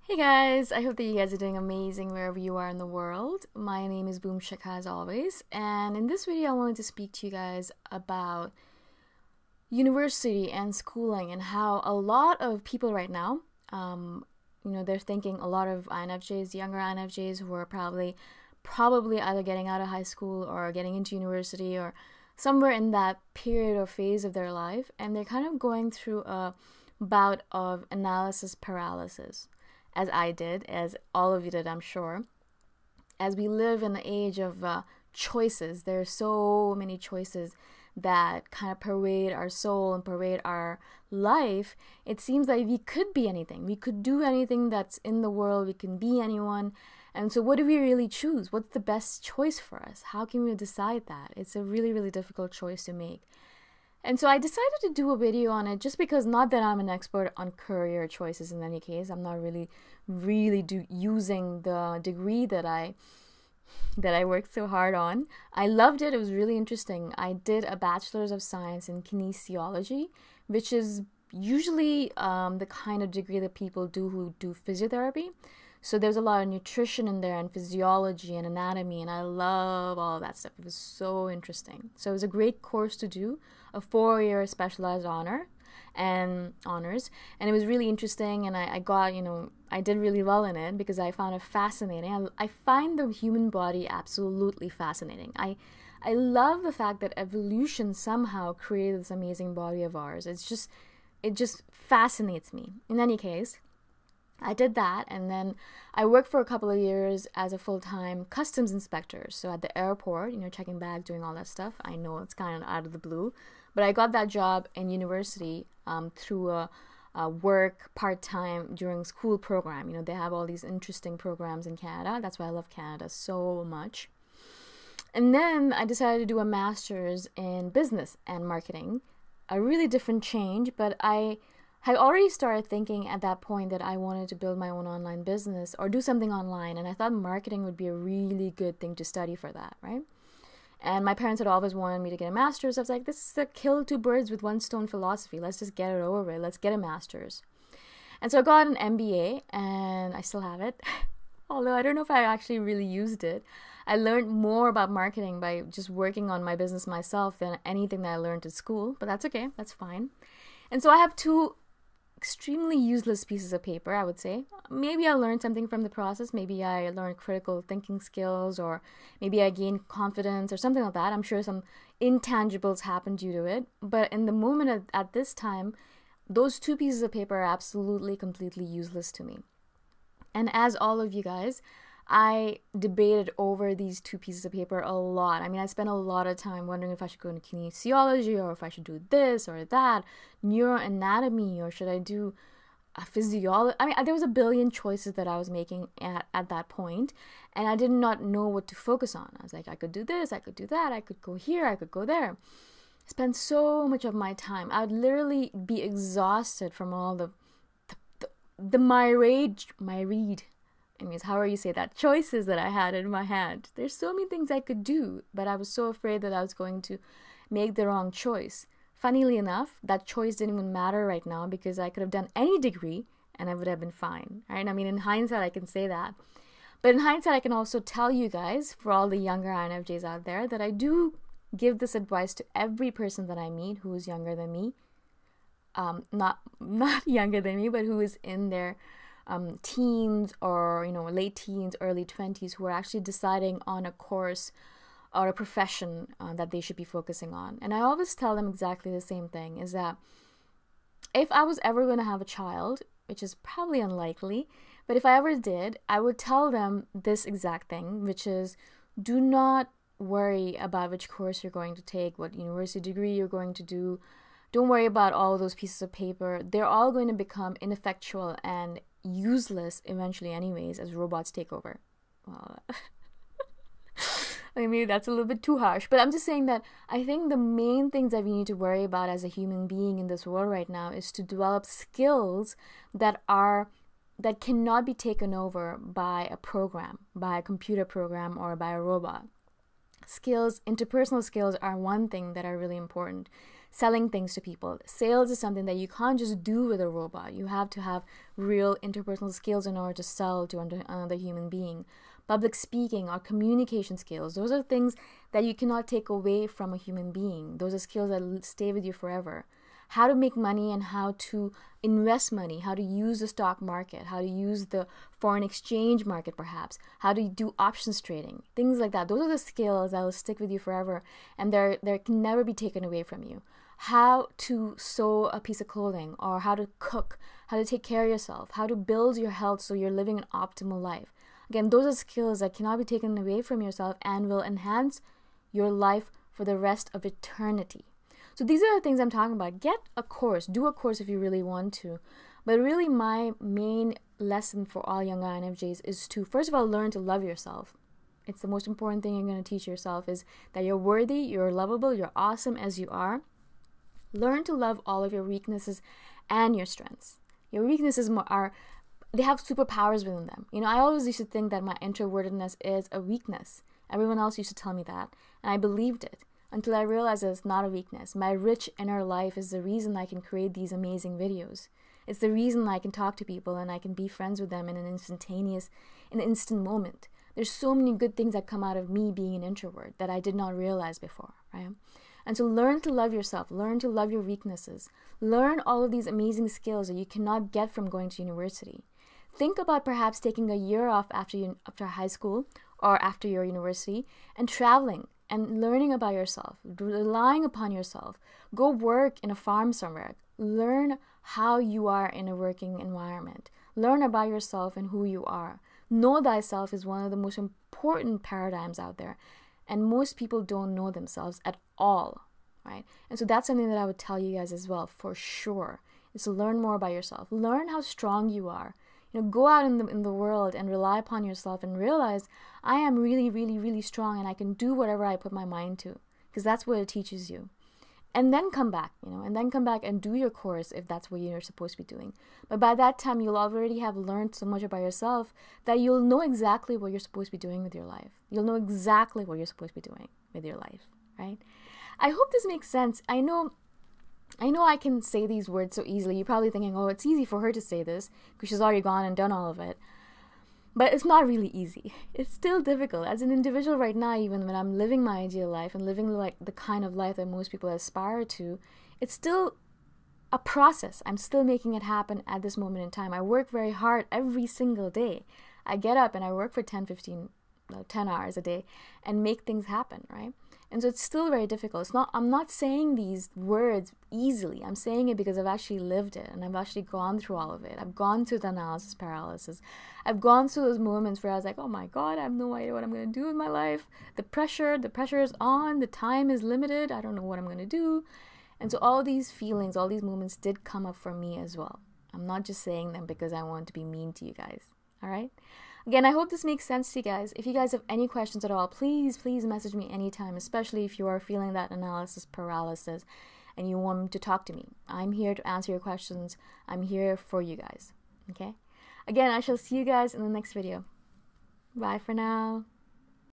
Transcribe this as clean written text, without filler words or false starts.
Hey guys, I hope that you guys are doing amazing wherever you are in the world. My name is Shikha as always, and in this video I wanted to speak to you guys about university and schooling and how a lot of people right now, they're thinking a lot of INFJs, younger INFJs who are probably either getting out of high school or getting into university or somewhere in that period or phase of their life, and they're kind of going through a bout of analysis paralysis, as I did, as all of you did, I'm sure. As we live in the age of choices, there are so many choices that kind of parade our soul and parade our life. It seems like we could be anything. We could do anything that's in the world. We can be anyone. And so what do we really choose? What's the best choice for us? How can we decide that? It's a really, really difficult choice to make. And so I decided to do a video on it just because, not that I'm an expert on career choices in any case. I'm not really using the degree that I worked so hard on. I loved it. It was really interesting. I did a bachelor's of science in kinesiology, which is usually the kind of degree that people do who do physiotherapy. So there's a lot of nutrition in there and physiology and anatomy, and I love all of that stuff. It was so interesting. So it was a great course to do, a 4-year specialized honors, and it was really interesting, and I did really well in it because I found it fascinating. I find the human body absolutely fascinating. I love the fact that evolution somehow created this amazing body of ours. It just fascinates me. In any case, I did that, and then I worked for a couple of years as a full-time customs inspector. So at the airport, checking bags, doing all that stuff. I know it's kind of out of the blue, but I got that job in university through a work part-time during school program. They have all these interesting programs in Canada. That's why I love Canada so much. And then I decided to do a master's in business and marketing. A really different change, but I already started thinking at that point that I wanted to build my own online business or do something online, and I thought marketing would be a really good thing to study for that, right? And my parents had always wanted me to get a master's. I was like, this is a kill two birds with one stone philosophy. Let's just get it over with. Let's get a master's. And so I got an MBA, and I still have it, although I don't know if I actually really used it. I learned more about marketing by just working on my business myself than anything that I learned at school, but that's okay. That's fine. And so I have two extremely useless pieces of paper, I would say. Maybe I learned something from the process. Maybe I learned critical thinking skills, or maybe I gained confidence or something like that. I'm sure some intangibles happened due to it. But in the moment at this time, those two pieces of paper are absolutely, completely useless to me. And as all of you guys, I debated over these two pieces of paper a lot. I mean, I spent a lot of time wondering if I should go into kinesiology or if I should do this or that, neuroanatomy, or should I do physiology. I mean, there was a billion choices that I was making at that point, and I did not know what to focus on. I was like, I could do this, I could do that, I could go here, I could go there. I spent so much of my time. I would literally be exhausted from all the myriad anyways, however you say that, choices that I had in my hand. There's so many things I could do, but I was so afraid that I was going to make the wrong choice. Funnily enough, that choice didn't even matter right now because I could have done any degree and I would have been fine, right? I mean, in hindsight, I can say that. But in hindsight, I can also tell you guys, for all the younger INFJs out there, that I do give this advice to every person that I meet who is younger than me. Not younger than me, but who is in their teens or late teens, early 20s, who are actually deciding on a course or a profession that they should be focusing on. And I always tell them exactly the same thing, is that if I was ever going to have a child, which is probably unlikely, but if I ever did, I would tell them this exact thing, which is, do not worry about which course you're going to take, what university degree you're going to do. Don't worry about all those pieces of paper. They're all going to become ineffectual and useless eventually anyways as robots take over. Well, maybe that's a little bit too harsh, but I'm just saying that I think the main things that we need to worry about as a human being in this world right now is to develop skills that cannot be taken over by a program, by a computer program, or by a robot. Skills, interpersonal skills, are one thing that are really important. selling things to people. Sales is something that you can't just do with a robot. You have to have real interpersonal skills in order to sell to another human being. Public speaking or communication skills, those are things that you cannot take away from a human being. Those are skills that stay with you forever. How to make money and how to invest money, how to use the stock market, how to use the foreign exchange market perhaps, how to do options trading, things like that. Those are the skills that will stick with you forever, and they can never be taken away from you. How to sew a piece of clothing, or how to cook, how to take care of yourself, how to build your health so you're living an optimal life. Again, those are skills that cannot be taken away from yourself and will enhance your life for the rest of eternity. So these are the things I'm talking about. Get a course. Do a course if you really want to. But really my main lesson for all young INFJs is to, first of all, learn to love yourself. It's the most important thing you're going to teach yourself, is that you're worthy, you're lovable, you're awesome as you are. Learn to love all of your weaknesses and your strengths. Your weaknesses they have superpowers within them. I always used to think that my introvertedness is a weakness. Everyone else used to tell me that, and I believed it. Until I realized that it's not a weakness. My rich inner life is the reason I can create these amazing videos. It's the reason I can talk to people and I can be friends with them in an instant moment. There's so many good things that come out of me being an introvert that I did not realize before, right? And so learn to love yourself. Learn to love your weaknesses. Learn all of these amazing skills that you cannot get from going to university. Think about perhaps taking a year off after high school or after your university and traveling and learning about yourself, relying upon yourself. Go work in a farm somewhere. Learn how you are in a working environment. Learn about yourself and who you are. Know thyself is one of the most important paradigms out there. And most people don't know themselves at all, right? And so that's something that I would tell you guys as well, for sure, is to learn more about yourself. Learn how strong you are. Go out in the world and rely upon yourself and realize I am really, really, really strong and I can do whatever I put my mind to, because that's what it teaches you. And then come back, and do your course if that's what you're supposed to be doing. But by that time, you'll already have learned so much about yourself that you'll know exactly what you're supposed to be doing with your life. You'll know exactly what you're supposed to be doing with your life, right? I hope this makes sense. I know I can say these words so easily. You're probably thinking, oh, it's easy for her to say this because she's already gone and done all of it. But it's not really easy. It's still difficult. As an individual right now, even when I'm living my ideal life and living like the kind of life that most people aspire to, it's still a process. I'm still making it happen at this moment in time. I work very hard every single day. I get up and I work for 10 hours a day and make things happen, right? And so it's still very difficult. I'm not saying these words easily. I'm saying it because I've actually lived it and I've actually gone through all of it. I've gone through the analysis paralysis. I've gone through those moments where I was like, oh my God, I have no idea what I'm going to do with my life. The pressure is on. The time is limited. I don't know what I'm going to do. And so all these feelings, all these moments did come up for me as well. I'm not just saying them because I want to be mean to you guys. All right? Again, I hope this makes sense to you guys. If you guys have any questions at all, please message me anytime, especially if you are feeling that analysis paralysis and you want to talk to me. I'm here to answer your questions. I'm here for you guys. Okay? Again, I shall see you guys in the next video. Bye for now.